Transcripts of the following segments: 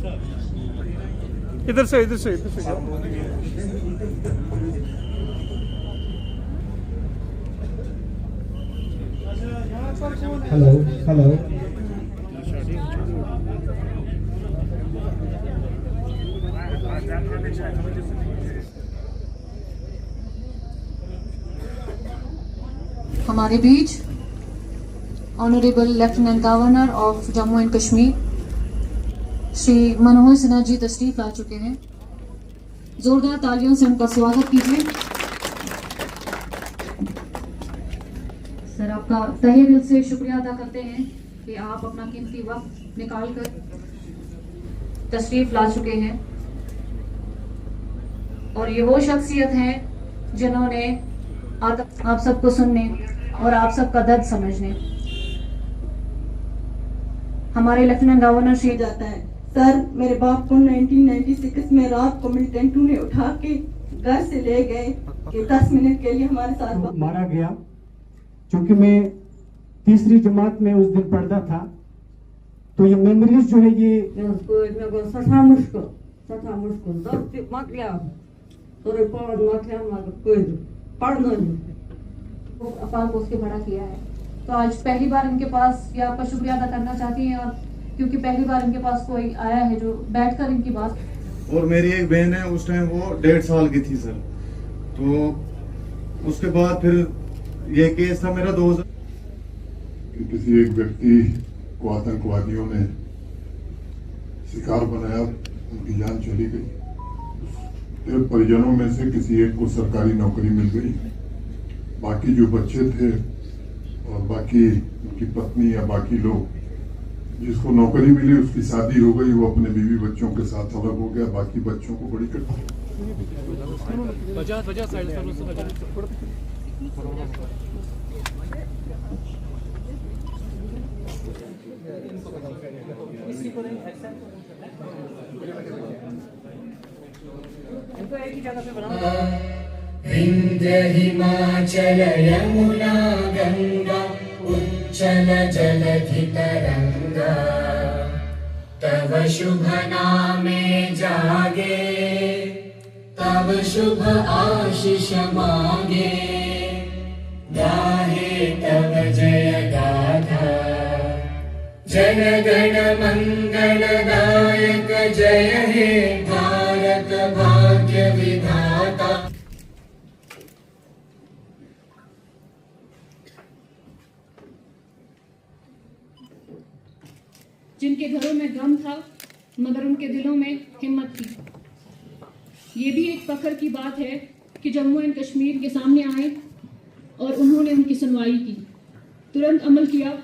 इधर से इधर से इधर से हेलो हेलो हमारे बीच honourable lieutenant governor of Jammu and Kashmir Shri Manohar Sinha ji तशरीफ ला चुके हैं। जोरदार तालियों से उनका स्वागत कीजिए। सर, आपका तहे दिल से शुक्रिया अदा करते हैं कि आप अपना कीमती वक्त निकाल कर तशरीफ ला चुके हैं और ये वो शख्सियत हैं जिन्होंने आप सबको सुनने और आप सबका दर्द समझने हमारे लेफ्टिनेंट गवर्नर श्री जाता है। सर, मेरे बाप को 1996 में रात को मिलिटेंटू ने उठा के घर से ले गए कि 10 मिनट के लिए हमारे साथ मारा गया। क्योंकि मैं तीसरी जमात में उस दिन पढ़ता था, तो ये मेमोरीज जो है ये सठा मुश्किल दस माकल्या तोरे पढ़ना अपार पोस्ट के बड़ा किया है। तो आज पहली बार इनके पास ये आपका शुक्रिया अदा करना चाहती हैं, और क्योंकि पहली बार इनके पास कोई आया है जो बैठकर इनकी बात। और मेरी एक बहन है, उस टाइम वो 1.5 साल की थी सर। तो उसके बाद फिर ये केस था मेरा 2000 कि किसी एक व्यक्ति को आतंकवादियों ने शिकार बनाया, उनकी जान चली गई। उसके परिजनों में से किसी एक को सरकारी नौकरी मिल गई, बाकी जो बच्चे थे और बाकी उनकी पत्नी या बाकी लोग, जिसको नौकरी मिली उसकी शादी हो गई, वो अपने बीवी बच्चों के साथ अलग हो गया, बाकी बच्चों को बड़ी कठिनाई। विंध्य हिमाचल यमुना गंगा उच्चल जलधि तरंगा, तव शुभ नामे जागे, तव शुभ आशीष मांगे, गाहे तव जय गाथा, जन गण मंगलदायक जय हे भारत भाग्य विधाता। जिनके घरों में गम था मगर उनके दिलों में हिम्मत थी। ये भी एक फख्र की बात है कि जम्मू एंड कश्मीर के सामने आए और उन्होंने उनकी सुनवाई की, तुरंत अमल किया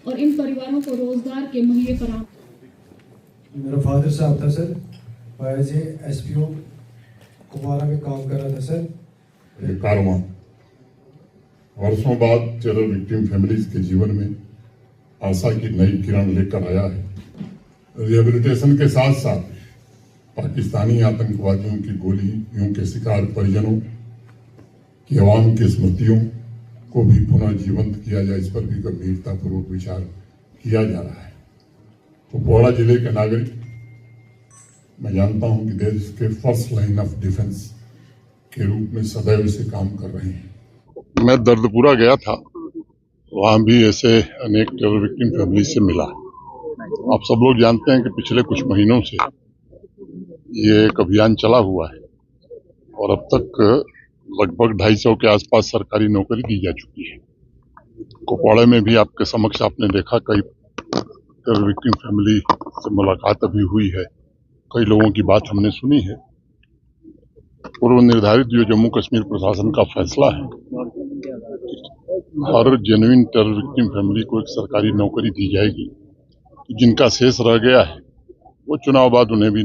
और इन परिवारों को रोजगार के मुहैया फराहम। मेरा फादर साहब था सर, एज एसपीओ कुपवारा में काम कर रहा था सर। कारवां वर्षों बाद टेरर विक्टिम फैमिलीज के जीवन में आशा की नई किरण लेकर आया है। रिहेबिलिटेशन के साथ साथ पाकिस्तानी आतंकवादियों की गोलियों के शिकार परिजनों की आवाम की स्मृतियों को भी पुनः जीवंत किया जाए, इस पर भी गंभीरतापूर्वक विचार किया जा रहा है। कुपवाड़ा जिले के नागरिक मैं जानता हूं कि देश के फर्स्ट लाइन ऑफ डिफेंस के रूप में सदैव से काम कर रहे हैं। मैं दर्दपुरा गया था, वहां भी ऐसे अनेक टेरर विक्टिम फैमिली से मिला। आप सब लोग जानते हैं कि पिछले कुछ महीनों से ये एक अभियान चला हुआ है और अब तक लगभग 250 के आसपास सरकारी नौकरी दी जा चुकी है। कुपवाड़ा में भी आपके समक्ष आपने देखा कई टेरर विक्टिम फैमिली से मुलाकात अभी हुई है, कई लोगों की बात हमने सुनी है। पूर्व निर्धारित जो जम्मू कश्मीर प्रशासन का फैसला है, हर जेन्युइन टेरर विक्टिम फैमिली को एक सरकारी नौकरी दी जाएगी। जिनका शेष रह गया है वो चुनाव बाद उन्हें भी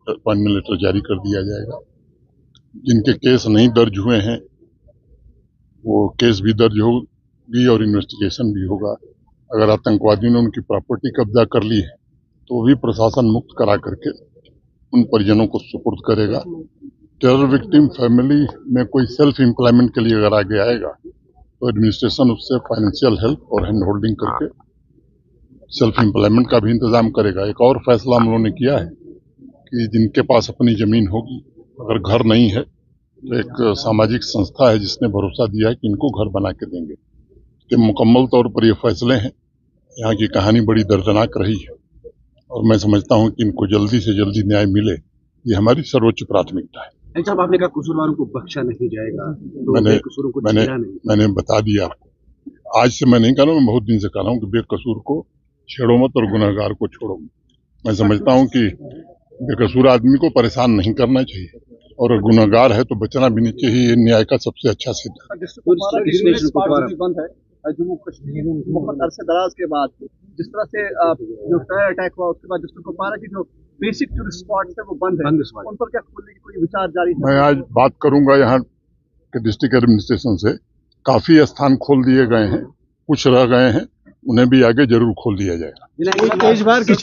अपॉइंटमेंट लेटर जारी कर दिया जाएगा। जिनके केस नहीं दर्ज हुए हैं वो केस भी दर्ज होगी और इन्वेस्टिगेशन भी होगा। अगर आतंकवादियों ने उनकी प्रॉपर्टी कब्जा कर ली है तो भी प्रशासन मुक्त करा करके उन परिजनों को सुपुर्द करेगा। टेरर विक्टिम फैमिली में कोई सेल्फ एम्प्लॉयमेंट के लिए अगर आगे आएगा तो एडमिनिस्ट्रेशन उससे फाइनेंशियल हेल्प और हैंड होल्डिंग करके सेल्फ एम्प्लॉयमेंट का भी इंतजाम करेगा। एक और फैसला हम लोगों ने किया है कि जिनके पास अपनी जमीन होगी, अगर घर नहीं है तो एक सामाजिक संस्था है जिसने भरोसा दिया है कि इनको घर बना के देंगे। कि मुकम्मल तौर पर ये फैसले हैं। यहाँ की कहानी बड़ी दर्दनाक रही है और मैं समझता हूँ कि इनको जल्दी से जल्दी न्याय मिले, ये हमारी सर्वोच्च प्राथमिकता है। जब आपने कहा कसूरवारों को बख्शा नहीं जाएगा, तो बेकसूरों को छेड़ा नहीं। मैंने बता दिया आपको। आज से मैं नहीं कह रहा हूँ, मैं बहुत दिन से कह रहा हूँ कि बेकसूर को छेड़ो मत और गुनहगार को छोड़ो मत। मैं समझता हूँ कि बेकसूर आदमी को परेशान नहीं करना चाहिए और गुनहगार है तो बचना भी नहीं चाहिए। ये न्याय का सबसे अच्छा सिद्धांत बंद है जम्मू कश्मीर बहुत अरसे दराज के बाद जिस तरह से जो टेरर अटैक हुआ उसके बाद डिस्ट्रिक्ट कुपवारा की जो बेसिक टूरिस्ट स्पॉट्स है वो बंद है, उन पर क्या खोलने की कोई विचार जारी है? मैं आज बात करूंगा यहाँ के डिस्ट्रिक्ट एडमिनिस्ट्रेशन से। काफी स्थान खोल दिए गए हैं, कुछ रह गए हैं, उन्हें भी आगे जरूर खोल दिया जाएगा।